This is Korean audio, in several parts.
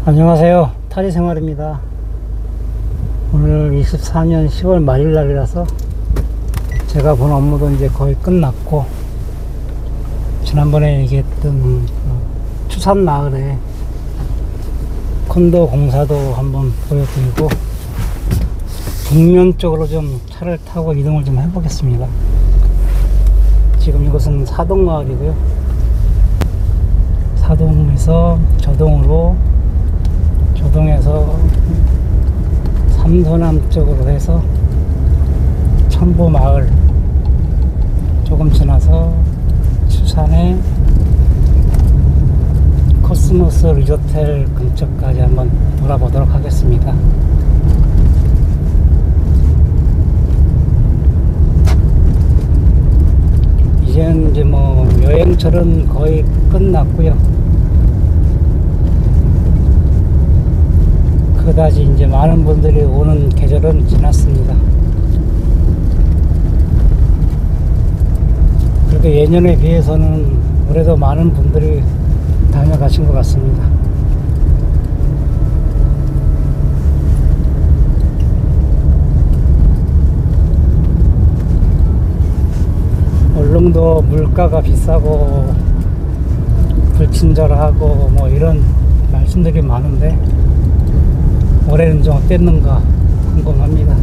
안녕하세요. 타지생활입니다. 오늘 24년 10월 말일 날이라서 제가 본 업무도 이제 거의 끝났고, 지난번에 얘기했던 추산 마을에 콘도 공사도 한번 보여드리고, 북면 쪽으로 좀 차를 타고 이동을 좀 해보겠습니다. 지금 이곳은 사동마을이고요. 사동에서 저동으로, 저동에서 삼소남 쪽으로 해서 천보마을 조금 지나서 추산의 코스모스 리조텔 근처까지 한번 돌아보도록 하겠습니다. 이제는 이제 뭐 여행철은 거의 끝났고요. 그다지 이제 많은 분들이 오는 계절은 지났습니다. 그래도 예년에 비해서는 올해도 많은 분들이 다녀가신 것 같습니다. 울릉도 물가가 비싸고 불친절하고 뭐 이런 말씀들이 많은데, 올해는 좀 어땠는가 궁금합니다.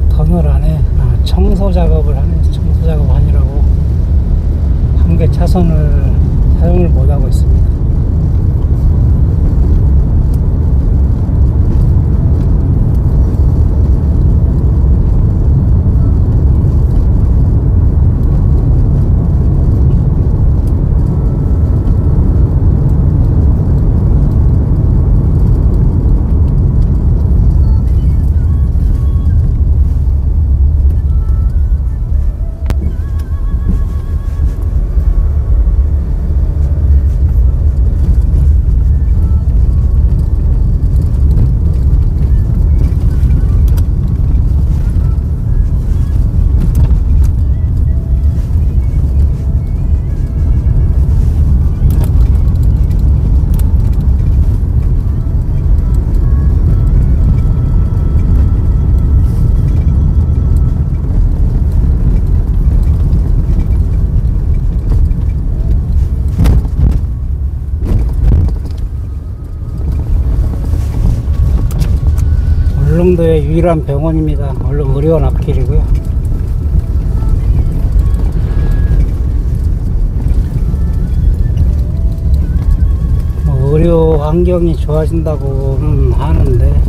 터널 안에 청소 작업을 하네요. 청소 작업 아니라고 한 개 차선을 사용을 못하고 있습니다. 울릉도의 유일한 병원입니다. 울릉 의료원 앞길이고요. 뭐 의료 환경이 좋아진다고는 하는데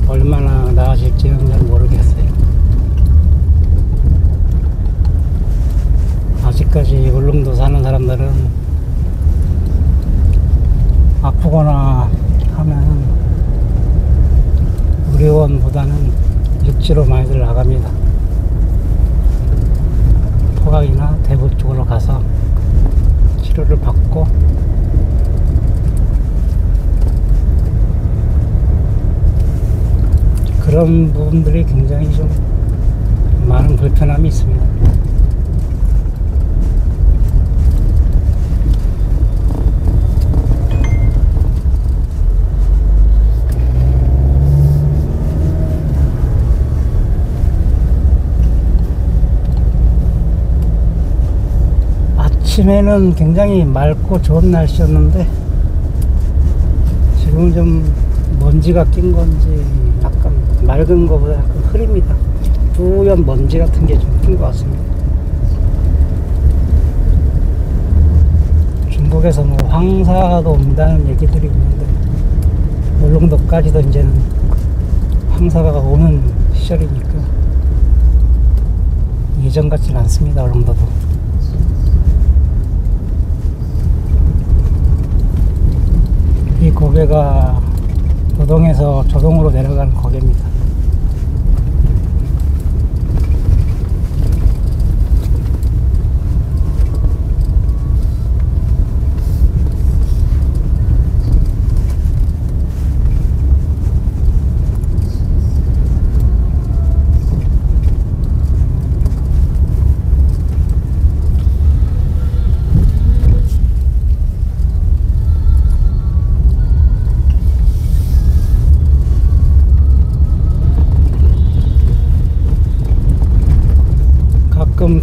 얼마나 나아질지는 잘 모르겠어요. 아직까지 울릉도 사는 사람들은 아프거나 하면 의료원보다는 육지로 많이들 나갑니다. 포항이나 대구 쪽으로 가서 치료를 받고, 그런 부분들이 굉장히 좀 많은 불편함이 있습니다. 아침에는 굉장히 맑고 좋은 날씨였는데 지금은 좀 먼지가 낀 건지 약간 맑은 것보다 약간 흐립니다. 뿌연 먼지 같은 게 좀 낀 것 같습니다. 중국에서 뭐 황사도 온다는 얘기들이 있는데, 울릉도까지도 이제는 황사가 오는 시절이니까 예전 같진 않습니다. 울릉도도. 이 고개가 도동에서 조동으로 내려가는 고개입니다.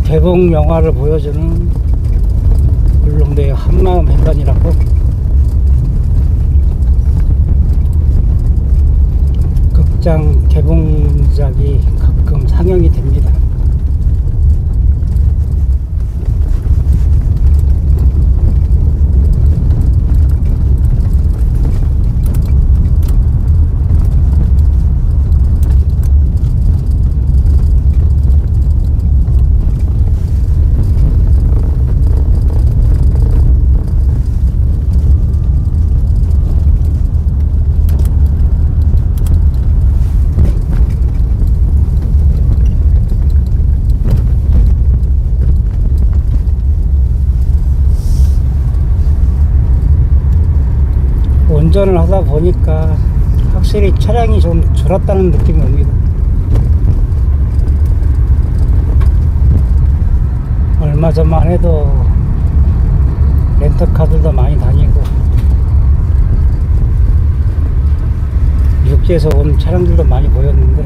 개봉 영화를 보여주는 울릉도의 한마음 해변이라고 극장 개봉작이 가끔 상영이 됩니다. 운전을 하다 보니까 확실히 차량이 좀 줄었다는 느낌이 옵니다. 얼마 전만 해도 렌터카들도 많이 다니고 육지에서 온 차량들도 많이 보였는데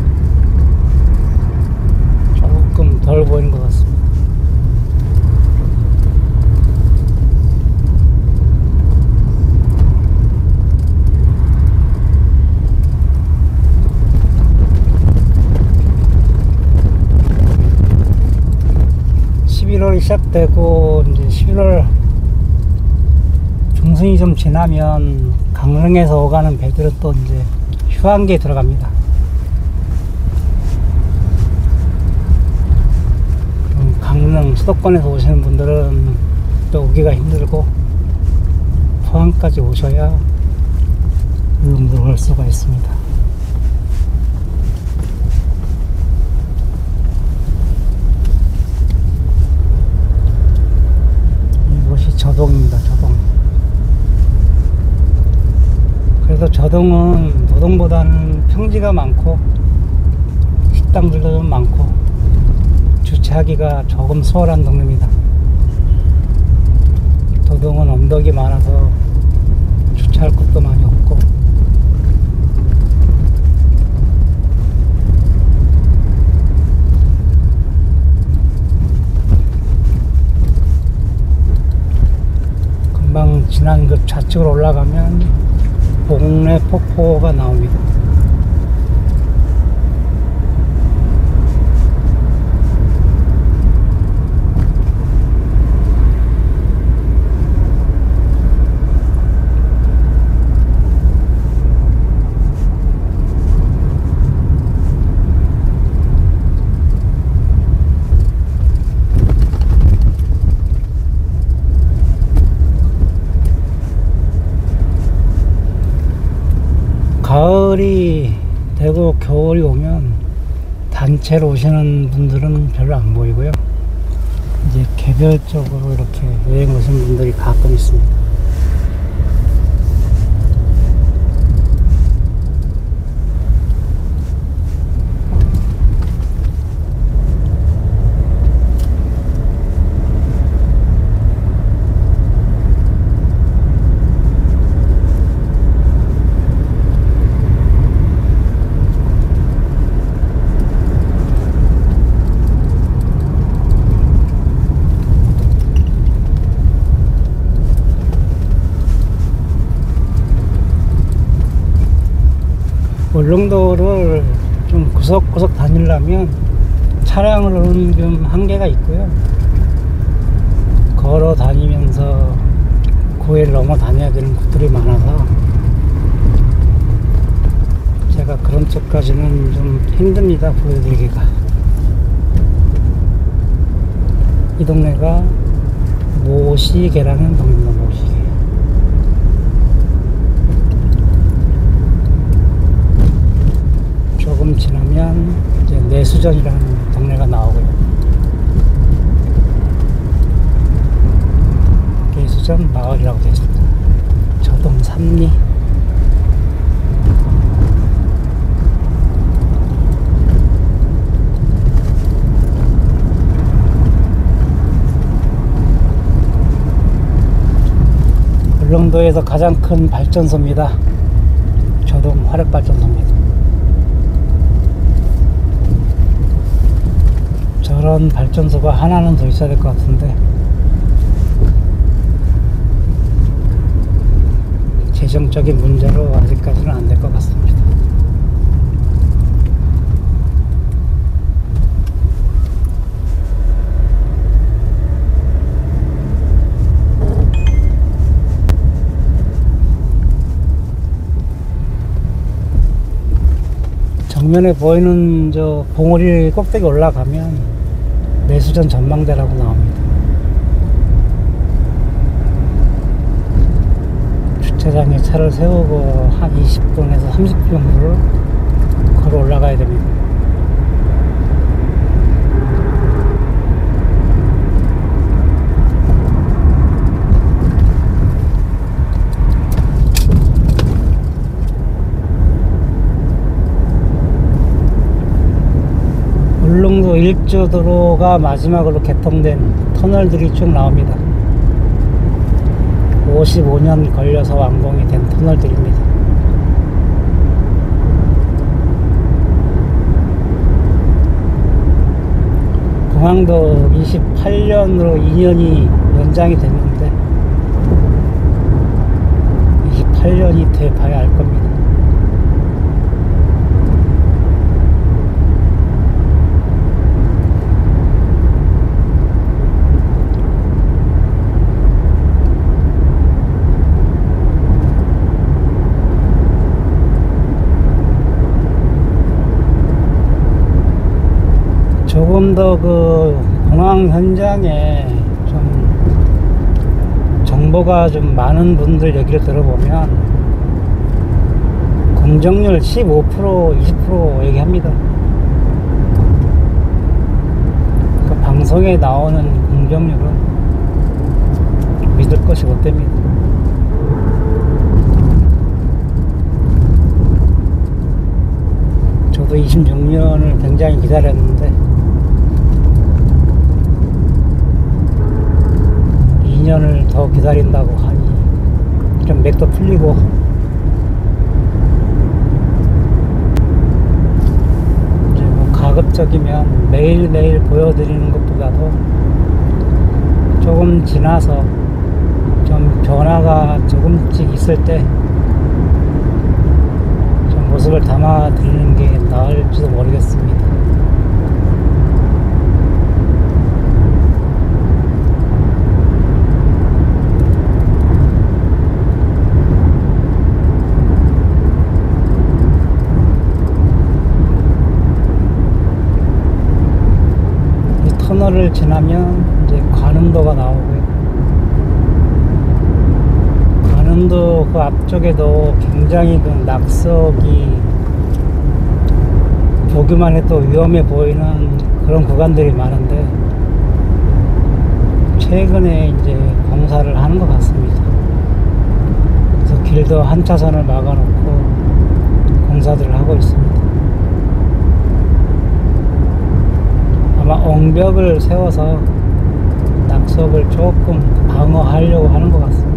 조금 덜 보이는 것 같습니다. 11월이 시작되고 이제 11월 중순이 좀 지나면 강릉에서 오가는 배들은 또 이제 휴양기에 들어갑니다. 강릉 수도권에서 오시는 분들은 또 오기가 힘들고 포항까지 오셔야 울릉도를 올 수가 있습니다. 이곳이 저동입니다. 저동. 그래서 저동은 도동보다는 평지가 많고 식당들도 좀 많고 주차하기가 조금 수월한 동네입니다. 도동은 언덕이 많아서 주차할 곳도 많이 없고 금방 지난 그 좌측으로 올라가면 봉래 폭포가 나옵니다. 가을이 되고 겨울이 오면 단체로 오시는 분들은 별로 안 보이고요. 이제 개별적으로 이렇게 여행 오시는 분들이 가끔 있습니다. 울릉도를 좀 구석구석 다니려면 차량을 오는 좀 한계가 있고요. 걸어 다니면서 구회를 넘어 다녀야 되는 곳들이 많아서 제가 그런 쪽까지는 좀 힘듭니다. 보여드리기가. 이 동네가 모시계라는 동네입니다. 모시계. 조금 지나면 이제 내수전이라는 동네가 나오고요. 내수전 마을이라고 되어 있습니다. 저동 삼리. 울릉도에서 가장 큰 발전소입니다. 저동 화력발전소입니다. 저런 발전소가 하나는 더 있어야 될 것 같은데 재정적인 문제로 아직까지는 안 될 것 같습니다. 정면에 보이는 저 봉우리 꼭대기 올라가면 내수전 전망대라고 나옵니다. 주차장에 차를 세우고 한 20분에서 30분 정도를 걸어 올라가야 됩니다. 울릉도 1조 도로가 마지막으로 개통된 터널들이 쭉 나옵니다. 55년 걸려서 완공이 된 터널들입니다. 공항도 28년으로 2년이 연장이 됐는데 28년이 돼봐야 알 겁니다. 조금 더 그 공항 현장에 좀 정보가 좀 많은 분들 얘기를 들어보면 공정률 15%, 20% 얘기합니다. 그 방송에 나오는 공정률은 믿을 것이 못 됩니다. 저도 26년을 굉장히 기다렸는데 2년을 더 기다린다고 하니 좀 맥도 풀리고 이제 뭐 가급적이면 매일매일 보여드리는 것보다도 조금 지나서 좀 변화가 조금씩 있을 때 좀 모습을 담아 드리는 게 나을지도 모르겠습니다. 터널을 지나면 이제 관음도가 나오고요. 관음도 그 앞쪽에도 굉장히 그 낙석이 보기만 해도 위험해 보이는 그런 구간들이 많은데 최근에 이제 공사를 하는 것 같습니다. 그래서 길도 한 차선을 막아놓고 공사들을 하고 있습니다. 아마 옹벽을 세워서 낙석을 조금 방어하려고 하는 것 같습니다.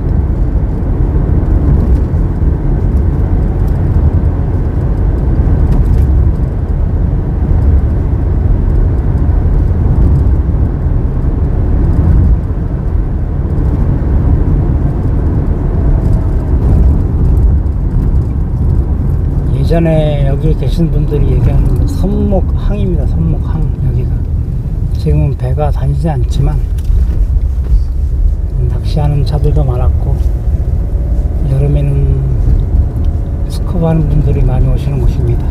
예전에 여기 계신 분들이 얘기하는 선목항입니다. 선목항. 여기가 지금은 배가 다니지 않지만 낚시하는 차들도 많았고 여름에는 스쿠버 하는 분들이 많이 오시는 곳입니다.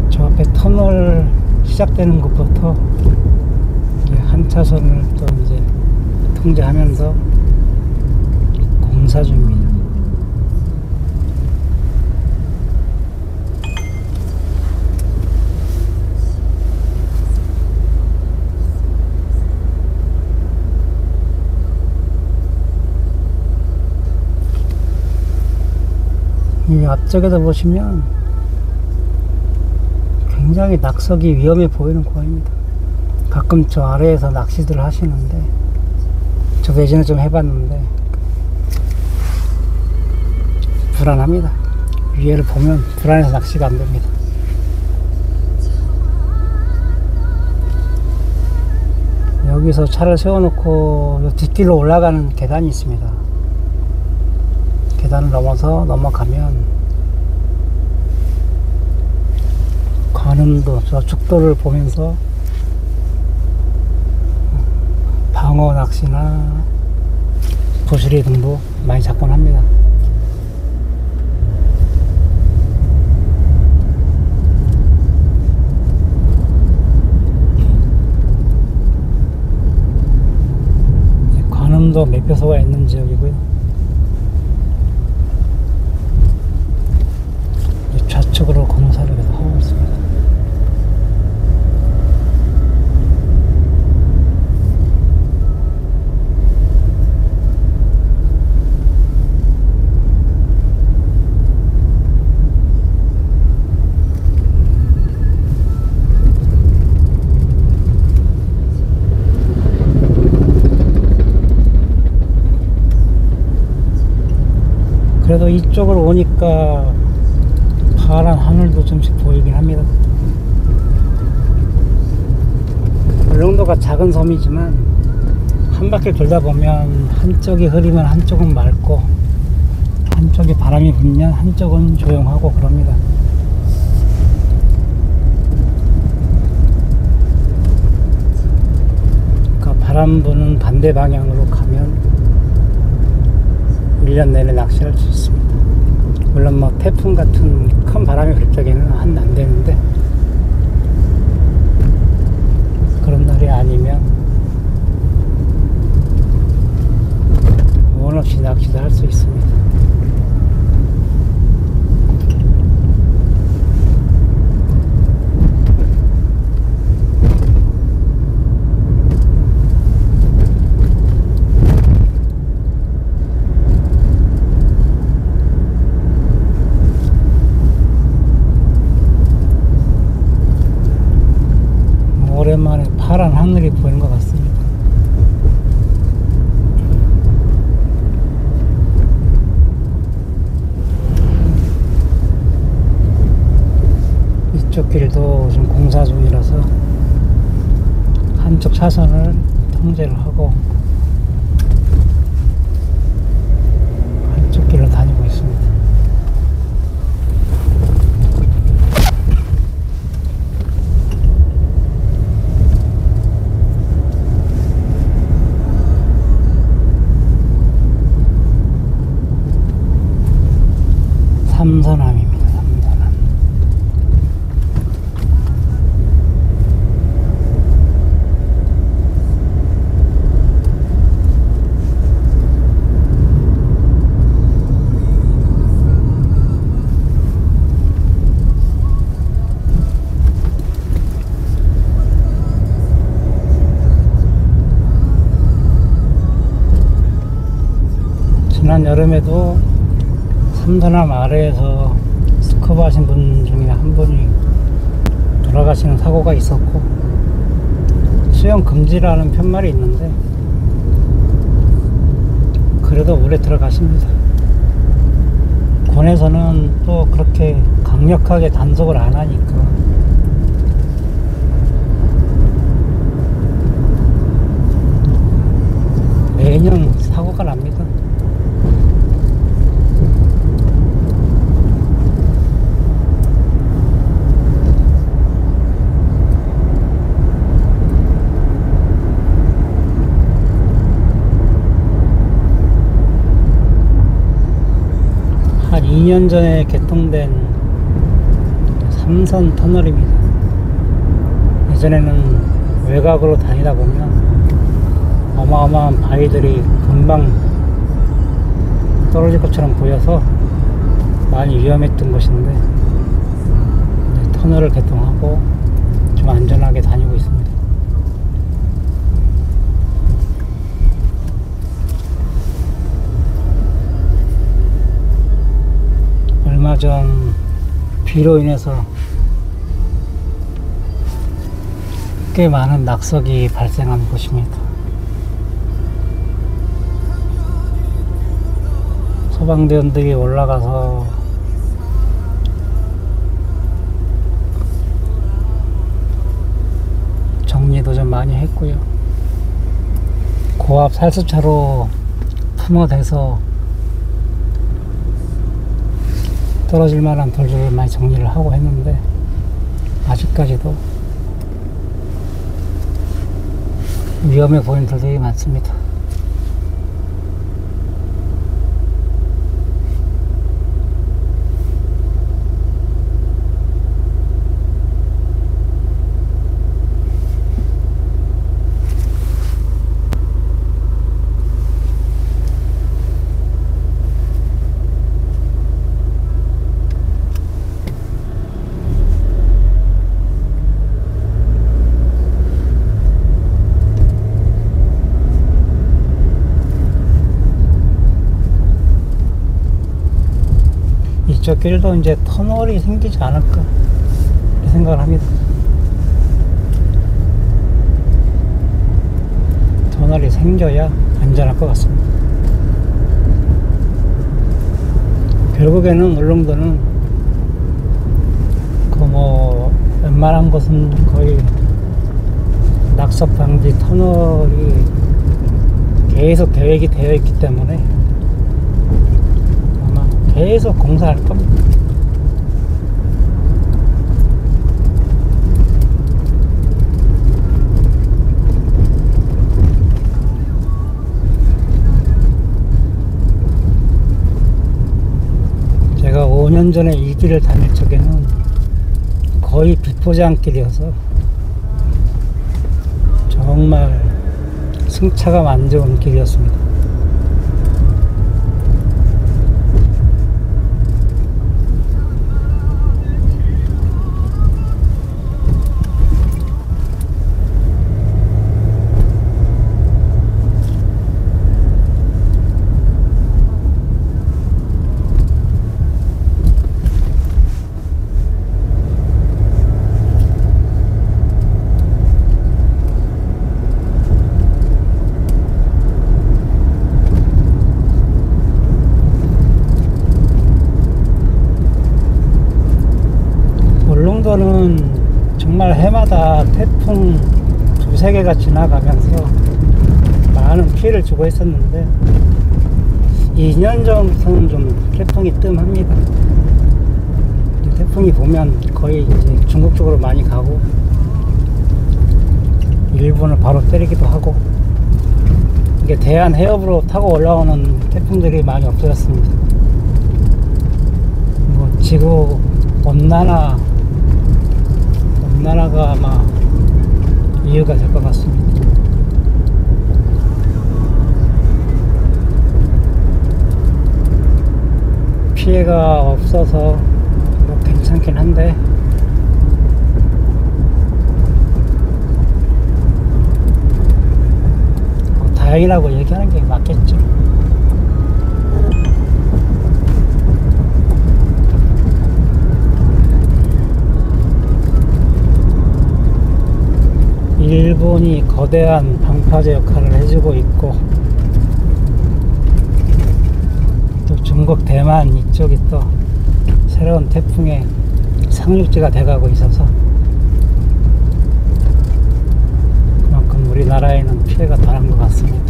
저 앞에 터널 시작되는 곳부터 한 차선을 또 이제 통제하면서 공사 중입니다. 이 앞쪽에도 보시면 굉장히 낙석이 위험해 보이는 구간입니다. 가끔 저 아래에서 낚시들 하시는데, 저도 예전에 좀 해봤는데 불안합니다. 위에를 보면 불안해서 낚시가 안 됩니다. 여기서 차를 세워놓고 뒷길로 올라가는 계단이 있습니다. 계단을 넘어서 넘어가면 관음도, 저 죽도를 보면서 방어 낚시나 부스리 등도 많이 잡곤 합니다. 관음도 매표소가 있는 지역이고요. 좌측으로 공사를 계속 하고 있습니다. 그래도 이쪽으로 오니까 파란 하늘도 좀씩 보이긴 합니다. 울릉도가 작은 섬이지만 한 바퀴 돌다 보면 한쪽이 흐리면 한쪽은 맑고, 한쪽이 바람이 불면 한쪽은 조용하고 그럽니다. 그러니까 바람 부는 반대 방향으로 가면 1년 내내 낚시할 수 있습니다. 물론 뭐 태풍 같은 큰 바람이 불 적에는 안 되는데, 그런 날이 아니면 원 없이 낚시도 할 수 있습니다. 오랜만에 파란 하늘이 보이는 것 같습니다. 이쪽 길도 지금 공사 중이라서 한쪽 차선을 통제를 하고 한쪽 길로 다니고 있습니다. 삼선암입니다. 삼선암. 지난 여름에도 삼선암 아래에서 스쿠버 하신 분 중에 한 분이 돌아가시는 사고가 있었고, 수영 금지라는 편말이 있는데 그래도 물에 들어가십니다. 권에서는 또 그렇게 강력하게 단속을 안 하니까 매년 사고가 납니다. 한 2년 전에 개통된 삼선 터널입니다. 예전에는 외곽으로 다니다 보면 어마어마한 바위들이 금방 떨어질 것처럼 보여서 많이 위험했던 것인데, 터널을 개통하고 좀 안전하게 다니고 있습니다. 얼마 전 비로 인해서 꽤 많은 낙석이 발생한 곳입니다. 소방대원들이 올라가서 정리도 좀 많이 했고요. 고압 살수차로 품어대서 떨어질 만한 돌들을 많이 정리를 하고 했는데 아직까지도 위험해 보이는 돌들이 많습니다. 이쪽 길도 이제 터널이 생기지 않을까 생각을 합니다. 터널이 생겨야 안전할 것 같습니다. 결국에는 울릉도는 웬만한 곳은 거의 낙석 방지 터널이 계속 계획이 되어 있기 때문에 계속 공사할 겁니다. 제가 5년 전에 이 길을 다닐 적에는 거의 비포장길이어서 정말 승차감 안 좋은 길이었습니다. 울릉도는 정말 해마다 태풍 두세 개가 지나가면서 많은 피해를 주고 있었는데 2년 전부터는 좀 태풍이 뜸합니다. 태풍이 보면 거의 이제 중국 쪽으로 많이 가고 일본을 바로 때리기도 하고 이게 대한 해협으로 타고 올라오는 태풍들이 많이 없어졌습니다. 지구 온난화가 아마 이유가 될 것 같습니다. 피해가 없어서 괜찮긴 한데 다행이라고 얘기하는 게 맞겠죠. 일본이 거대한 방파제 역할을 해주고 있고 또 중국, 대만 이쪽이 또 새로운 태풍의 상륙지가 돼가고 있어서 그만큼 우리나라에는 피해가 덜한 것 같습니다.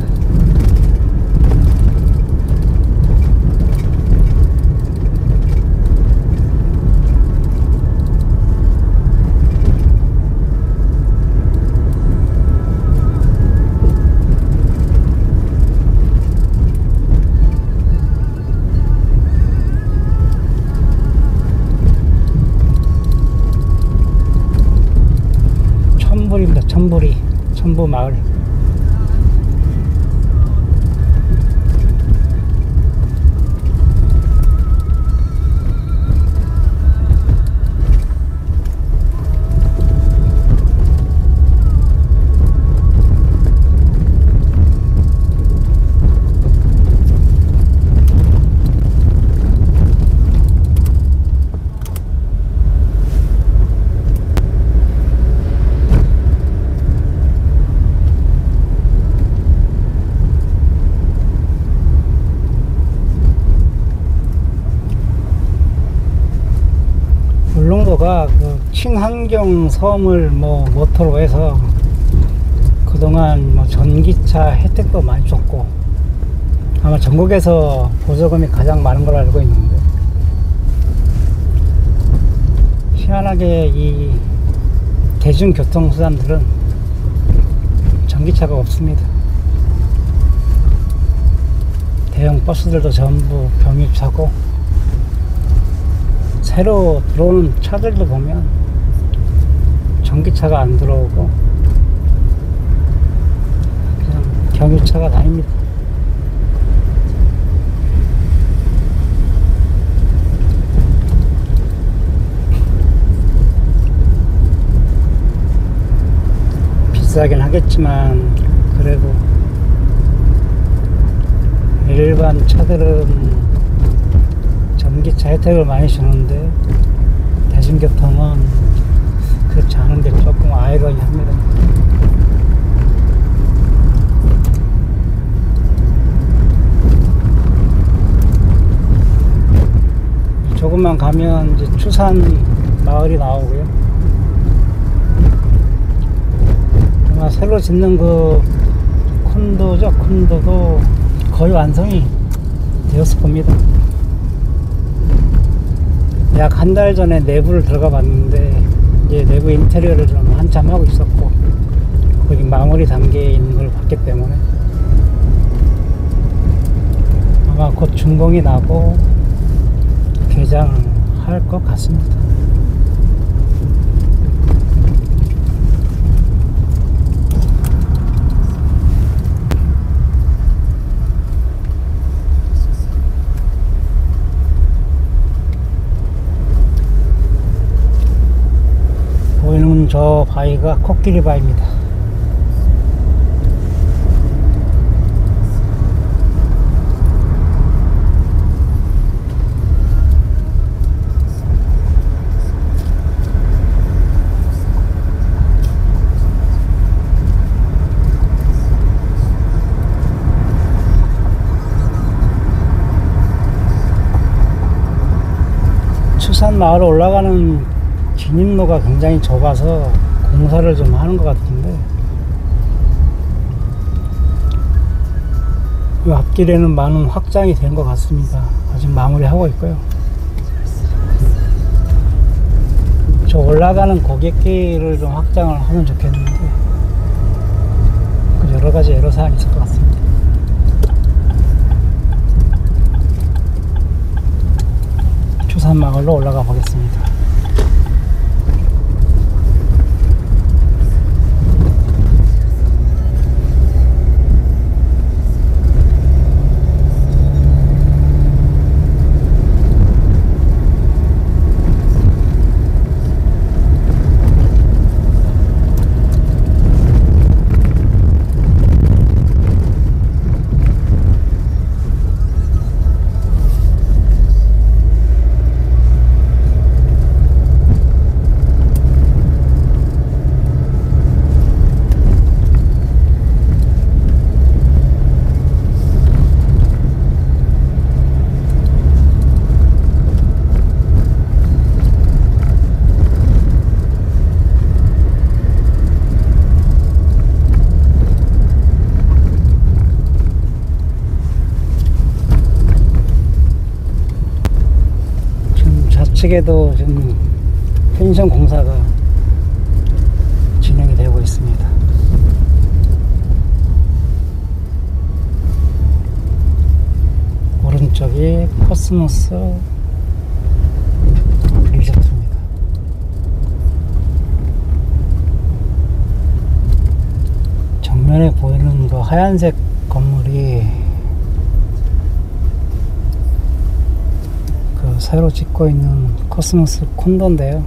천불입니다. 천불이 천부마을. 제주도가 그 친환경 섬을 뭐 모토로 해서 그동안 뭐 전기차 혜택도 많이 줬고 아마 전국에서 보조금이 가장 많은 걸로 알고 있는데, 희한하게 이 대중교통수단들은 전기차가 없습니다. 대형 버스들도 전부 병입차고, 새로 들어오는 차들도 보면 전기차가 안 들어오고 그냥 경유차가 다닙니다. 비싸긴 하겠지만 그래도 일반 차들은 전기차 혜택을 많이 주는데 대중교통은 그렇지 않은 게 조금 아이러니합니다. 조금만 가면 이제 추산 마을이 나오고요. 아마 새로 짓는 그 콘도도 거의 완성이 되었을 겁니다. 약 한 달 전에 내부를 들어가 봤는데 이제 내부 인테리어를 좀 한참 하고 있었고 거기 마무리 단계에 있는 걸 봤기 때문에 아마 곧 준공이 나고 개장할 것 같습니다. 보이는 저 바위가 코끼리 바위입니다. 추산 마을로 올라가는 진입로가 굉장히 좁아서 공사를 좀 하는 것 같은데, 이 앞길에는 많은 확장이 된 것 같습니다. 아직 마무리하고 있고요. 저 올라가는 고갯길을 좀 확장을 하면 좋겠는데 여러 가지 애로사항이 있을 것 같습니다. 추산마을로 올라가 보겠습니다. 측에도 지금 펜션 공사가 진행이 되고 있습니다. 오른쪽이 코스모스 리조트입니다. 정면에 보이는 그 하얀색 건물이 새로 짓고 있는 코스모스 콘도인데요.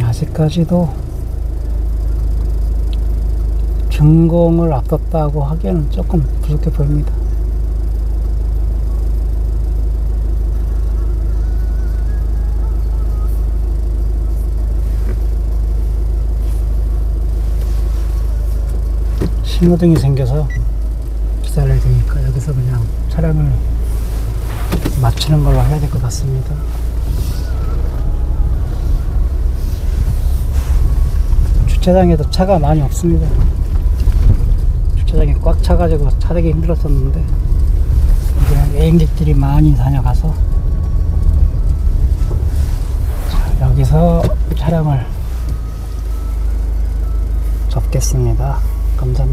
아직까지도 준공을 앞뒀다고 하기에는 조금 부족해 보입니다. 신호등이 생겨서 기다려야 되니까 여기서 그냥 차량을 맞추는 걸로 해야 될 것 같습니다. 주차장에도 차가 많이 없습니다. 주차장이 꽉 차가지고 차대기 힘들었었는데 이제 여행객들이 많이 다녀가서 자, 여기서 촬영을 접겠습니다. 감사합니다.